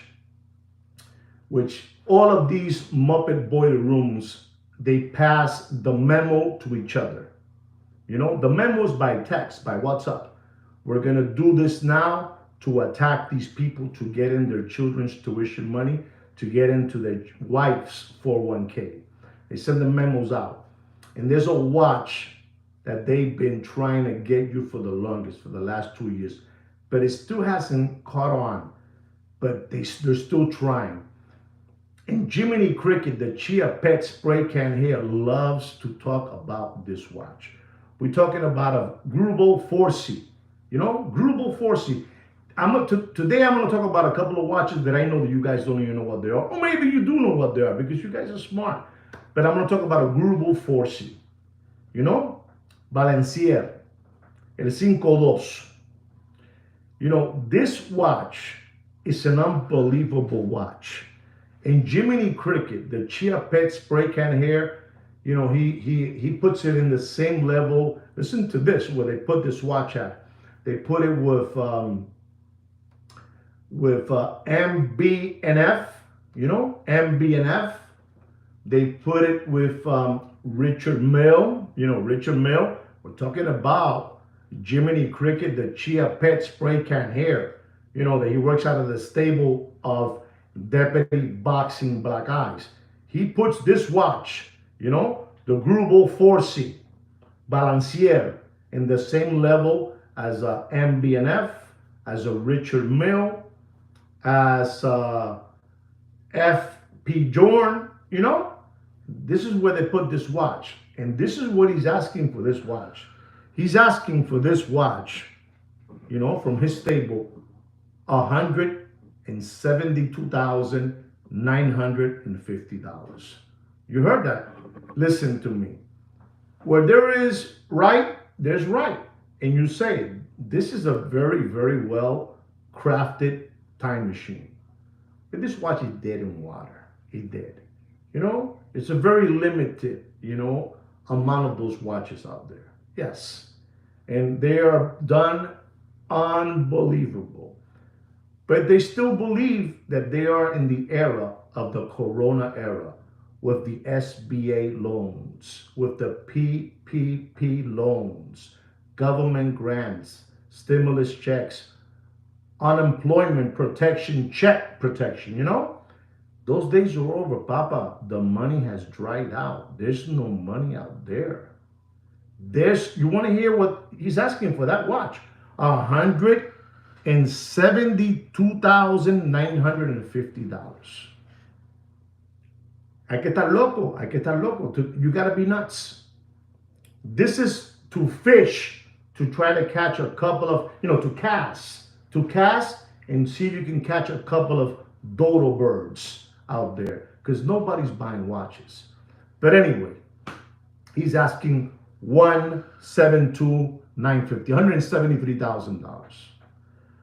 which all of these Muppet boiler rooms, they pass the memo to each other. You know, the memos by text, by WhatsApp. We're going to do this now to attack these people, to get in their children's tuition money, to get into their wife's 401k. They send the memos out. And there's a watch that they've been trying to get you for the longest, for the last 2 years. But it still hasn't caught on. But they're still trying. And Jiminy Cricket, the Chia Pet spray can here, loves to talk about this watch. We're talking about a Grubel Forsey. You know, Grubel Forsey. Today I'm going to talk about a couple of watches that I know that you guys don't even know what they are. Or maybe you do know what they are because you guys are smart. But I'm going to talk about a Grubel Forsey. You know, Balancier, El 5-2. You know, this watch is an unbelievable watch. And Jiminy Cricket, the Chia Pet spray can here, you know, he puts it in the same level. Listen to this, where they put this watch at. They put it with MB&F, you know, MB&F. They put it with Richard Mille, you know, Richard Mille. We're talking about Jiminy Cricket, the Chia Pet spray can hair. You know, that he works out of the stable of Deputy Boxing Black Eyes. He puts this watch, you know, the Grubel Forsey Balancier, in the same level as MB&F, as a Richard Mille, as FP Jorn, you know. This is where they put this watch. And this is what he's asking for this watch. He's asking for this watch, you know, from his stable, $172,950. You heard that? Listen to me. Where there is right, there's right. And you say, this is a very, very well crafted time machine. But this watch is dead in water. It's dead. You know, it's a very limited, you know, amount of those watches out there. Yes. And they are done unbelievable. But they still believe that they are in the era of the Corona era, with the SBA loans, with the PPP loans, government grants, stimulus checks, unemployment protection, check protection, you know? Those days are over, Papa. The money has dried out. There's no money out there. You want to hear what he's asking for that watch? $172,950. Hay que estar loco. You got to be nuts. This is to fish, to try to catch a couple of, you know, to cast and see if you can catch a couple of dodo birds out there because nobody's buying watches. But anyway, he's asking 172,950, $173,000.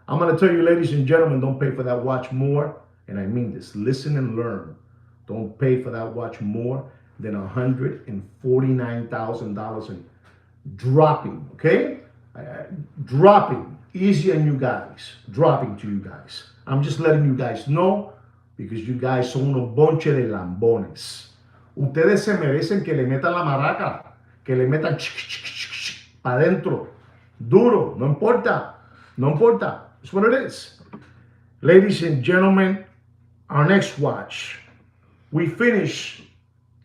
I'm going to tell you, ladies and gentlemen, don't pay for that watch more. And I mean this. Listen and learn. Don't pay for that watch more than $149,000 and dropping, okay? Dropping. Easy on you guys. Dropping to you guys. I'm just letting you guys know because you guys son unos bonche de lambones. Ustedes se merecen que le metan la maraca, que le metan para adentro. Duro. No importa. No importa. It's what it is. Ladies and gentlemen, our next watch. We finish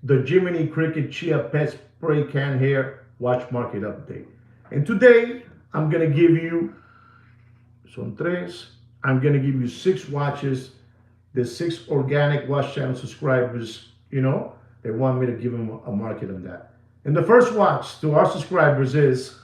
the Jiminy Cricket Chia Pet Spray Can Hair Watch Market Update. And today, I'm going to give you, son tres, I'm going to give you 6 watches. The 6 organic watch channel subscribers, you know, they want me to give them a market on that. And the first watch to our subscribers is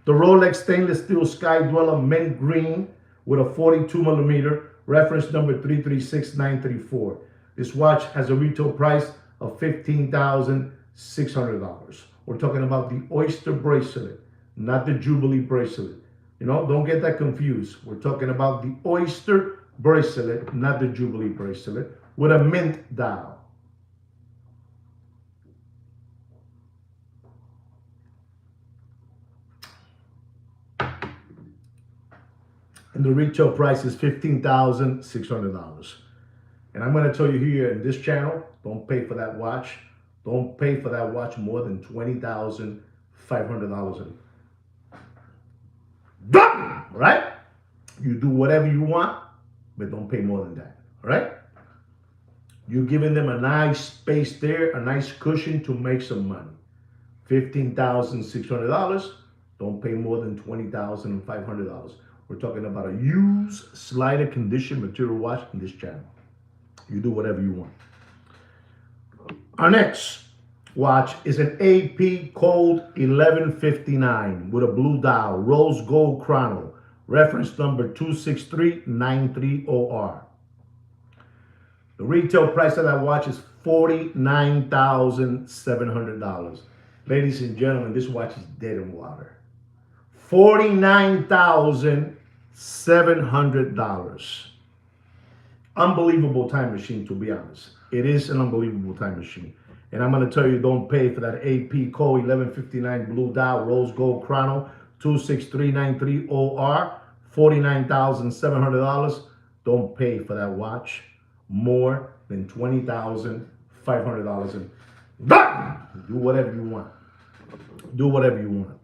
the Rolex Stainless Steel Sky-Dweller Mint Green with a 42 millimeter, reference number 336934. This watch has a retail price of $15,600. We're talking about the Oyster bracelet, not the Jubilee bracelet. You know, don't get that confused. We're talking about the Oyster bracelet, not the Jubilee bracelet, with a mint dial. And the retail price is $15,600. And I'm going to tell you here in this channel, don't pay for that watch. Don't pay for that watch more than $20,500. Done! Right? You do whatever you want, but don't pay more than that. All right? You're giving them a nice space there, a nice cushion to make some money. $15,600. Don't pay more than $20,500. We're talking about a used slider condition material watch in this channel. You do whatever you want. Our next watch is an AP Code 1159 with a blue dial, rose gold chrono, reference number 26393OR. The retail price of that watch is $49,700. Ladies and gentlemen, this watch is dead in water. $49,700. Unbelievable time machine, to be honest. It is an unbelievable time machine. And I'm going to tell you, don't pay for that AP Code 1159 blue dial rose gold chrono 26393OR, $49,700. Don't pay for that watch more than $20,500. And do whatever you want. Do whatever you want.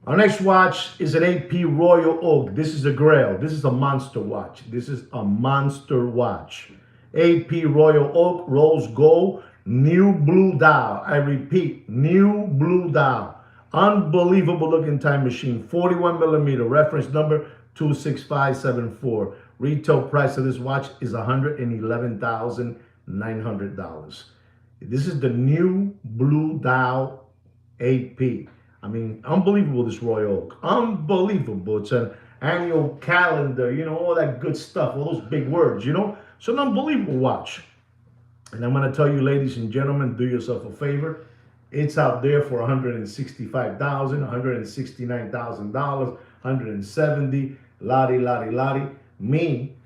Our next watch is an AP Royal Oak. This is a grail. This is a monster watch. This is a monster watch. AP Royal Oak, rose gold, new blue dial. I repeat, new blue dial. Unbelievable looking time machine. 41 millimeter, reference number 26574. Retail price of this watch is $111,900. This is the new blue dial AP. I mean, unbelievable, this Royal Oak. Unbelievable. It's an annual calendar, you know, all that good stuff, all those big words, you know. It's an unbelievable watch. And I'm going to tell you, ladies and gentlemen, do yourself a favor. It's out there for $165,000, $169,000, $170,000, lottie. Me,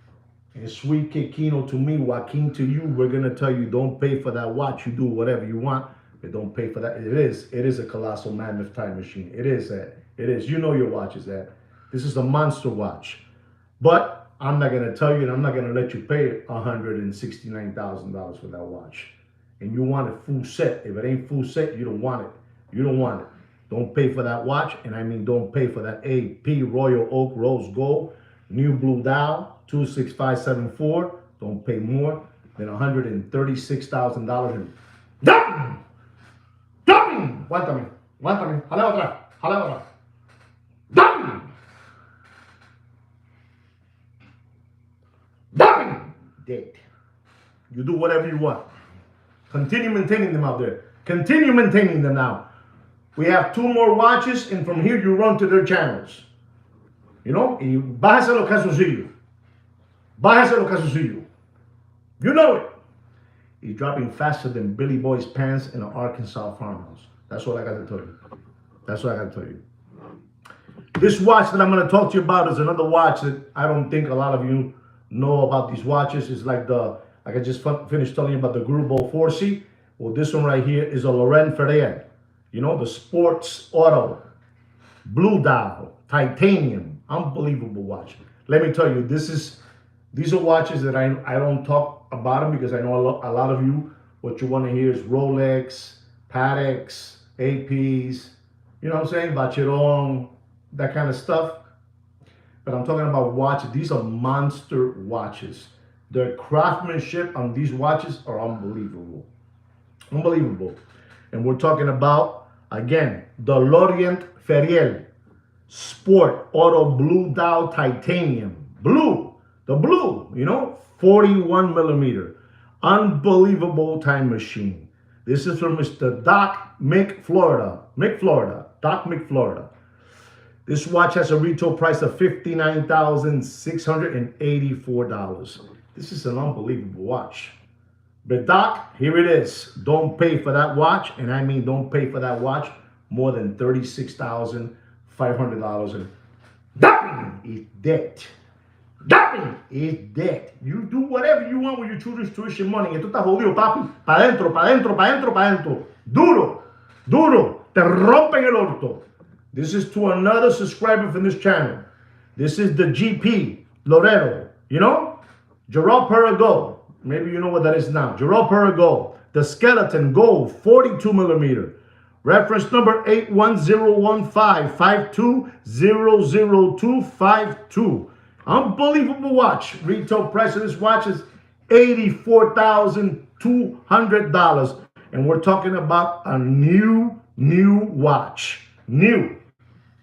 and Sweet Kid Kino to me, Joaquin to you, we're going to tell you, don't pay for that watch. You do whatever you want. But don't pay for that. It is a colossal mammoth time machine. It is that. It is. You know your watch is that. This is a monster watch. But I'm not going to tell you, and I'm not going to let you pay $169,000 for that watch. And you want it full set. If it ain't full set, you don't want it. You don't want it. Don't pay for that watch. And I mean, don't pay for that AP Royal Oak Rose Gold, new blue dial, 26574. Don't pay more than $136,000. And done! Aguántame. Jale otra. Done! Dead. You do whatever you want. Continue maintaining them out there. Continue maintaining them now. We have 2 more watches, and from here you run to their channels. You know, y bájase los calzoncillos. You know it. He's dropping faster than Billy Boy's pants in an Arkansas farmhouse. That's what I got to tell you. That's what I got to tell you. This watch that I'm going to talk to you about is another watch that I don't think a lot of you know about these watches. It's like I just finished telling you about the Grubel Forsey. Well, this one right here is a Laurent Ferrier. You know, the sports auto, blue dial, titanium, unbelievable watch. Let me tell you, these are watches that I don't talk about them because I know a lot of you, what you want to hear is Rolex, Pateks, APs, you know what I'm saying, Vacheron, that kind of stuff. But I'm talking about watches. These are monster watches. The craftsmanship on these watches are unbelievable. Unbelievable. And we're talking about, again, the Laurent Ferrier Sport Auto Blue Dial Titanium. Blue. The blue, you know, 41 millimeter. Unbelievable time machine. This is from Mr. Doc Mick, Florida. Doc Mick, Florida. This watch has a retail price of $59,684. This is an unbelievable watch. But Doc, here it is. Don't pay for that watch, and I mean don't pay for that watch more than $36,500. And that is dead. That is dead. You do whatever you want with your children's tuition money. Esto está jodido, papi. Pa' dentro, pa' dentro, pa' dentro, pa' dentro. Duro, duro. Te rompen el orto. This is to another subscriber from this channel. This is the GP, Laureato. You know? Gerald Perregaux. Maybe you know what that is now. Gerald Perregaux. The skeleton gold, 42 millimeter. Reference number 81015-5200252. Unbelievable watch. Retail price of this watch is $84,200. And we're talking about a new watch. New.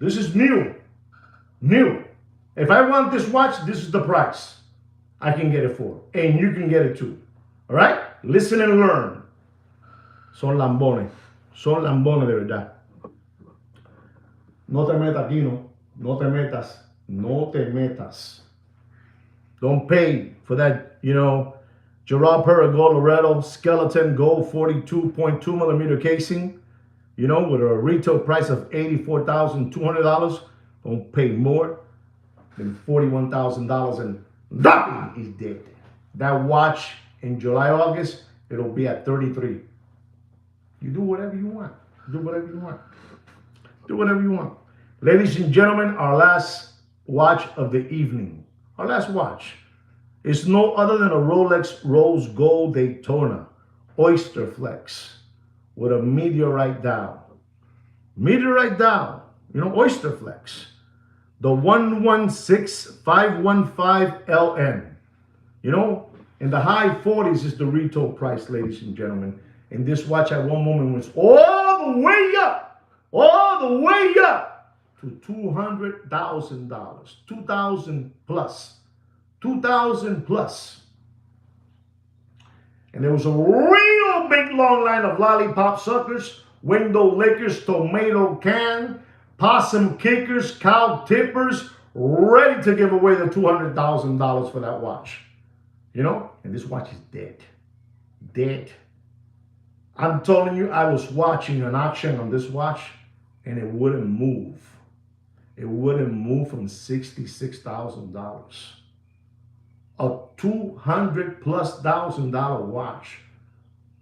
This is new. New. If I want this watch, this is the price I can get it for. And you can get it too. All right? Listen and learn. Son lambones. Son lambones de verdad. No te metas aquí, no. No te metas. No te metas. Don't pay for that, you know, Gerald Perregaux Laureato skeleton gold 42.2 millimeter casing, you know, with a retail price of $84,200. Don't pay more than $41,000, and that is dead. That watch in July, August, it'll be at 33. You do whatever you want. Do whatever you want. Do whatever you want. Ladies and gentlemen, our last watch of the evening. Our last watch is no other than a Rolex Rose Gold Daytona Oyster Flex with a meteorite dial. Meteorite dial, you know, Oyster Flex. The 116515LN. You know, in the high 40s is the retail price, ladies and gentlemen. And this watch at one moment was all the way up to $200,000, 2,000 plus, 2,000 plus. And there was a real big long line of lollipop suckers, window lickers, tomato can, possum kickers, cow tippers, ready to give away the $200,000 for that watch. You know, and this watch is dead. Dead. I'm telling you, I was watching an auction on this watch and it wouldn't move. It wouldn't move from $66,000. A $200,000+ watch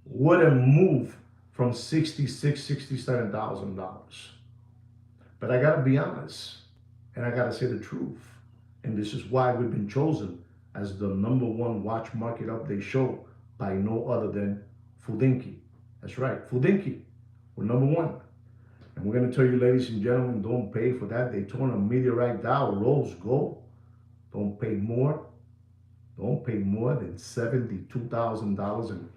wouldn't move from $67,000. But I gotta be honest, and I gotta say the truth. And this is why we've been chosen as the #1 watch market update show by no other than Fudinki. That's right, Fudinki. We're #1. And we're going to tell you, ladies and gentlemen, don't pay for that Daytona meteorite dial rose gold. Don't pay more. Don't pay more than $72,000. And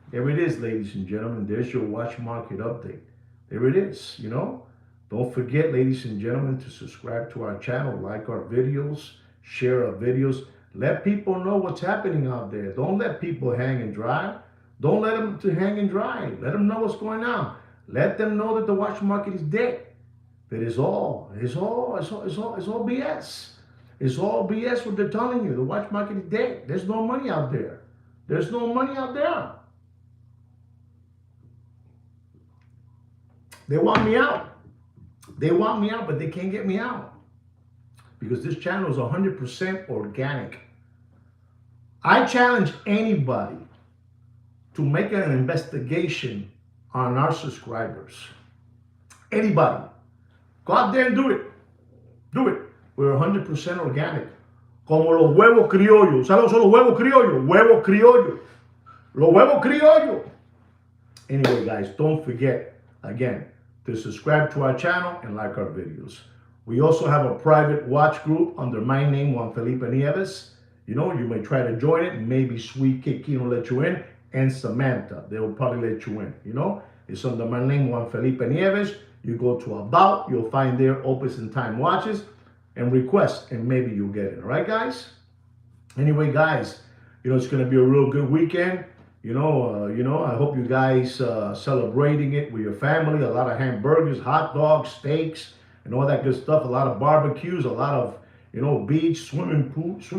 there it is, ladies and gentlemen. There's your watch market update. There it is, you know. Don't forget, ladies and gentlemen, to subscribe to our channel, like our videos, share our videos. Let people know what's happening out there. Don't let people hang and dry. Don't let them to hang and dry. Let them know what's going on. Let them know that the watch market is dead. That it's all BS. It's all BS what they're telling you. The watch market is dead. There's no money out there. There's no money out there. They want me out. They want me out, but they can't get me out because this channel is 100% organic. I challenge anybody to make an investigation on our subscribers. Anybody. Go out there and do it. Do it. We're 100% organic. Como los huevos criollos. ¿Sabes son los huevos criollos? Huevos criollos. Los huevos criollos. Anyway, guys, don't forget, again, to subscribe to our channel and like our videos. We also have a private watch group under my name, Juan Felipe Nieves. You know, you may try to join it. Maybe Sweet Kiki will let you in. And Samantha, they will probably let you in. You know, it's under my name, Juan Felipe Nieves. You go to About, you'll find there opus and time watches and request, and maybe you'll get it. All right, guys? Anyway, guys, you know, it's going to be a real good weekend. You know, I hope you guys celebrating it with your family. A lot of hamburgers, hot dogs, steaks, and all that good stuff. A lot of barbecues, a lot of, you know, beach, swimming pools,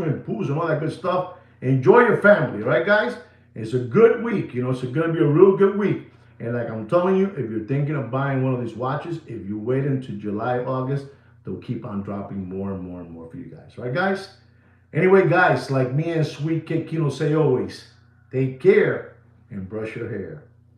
and all that good stuff. Enjoy your family, right, guys? It's a good week. You know, it's going to be a real good week. And like I'm telling you, if you're thinking of buying one of these watches, if you wait until July, August, they'll keep on dropping more and more and more for you guys, right, guys? Anyway, guys, like me and Sweet Kid Kino say always, take care and brush your hair.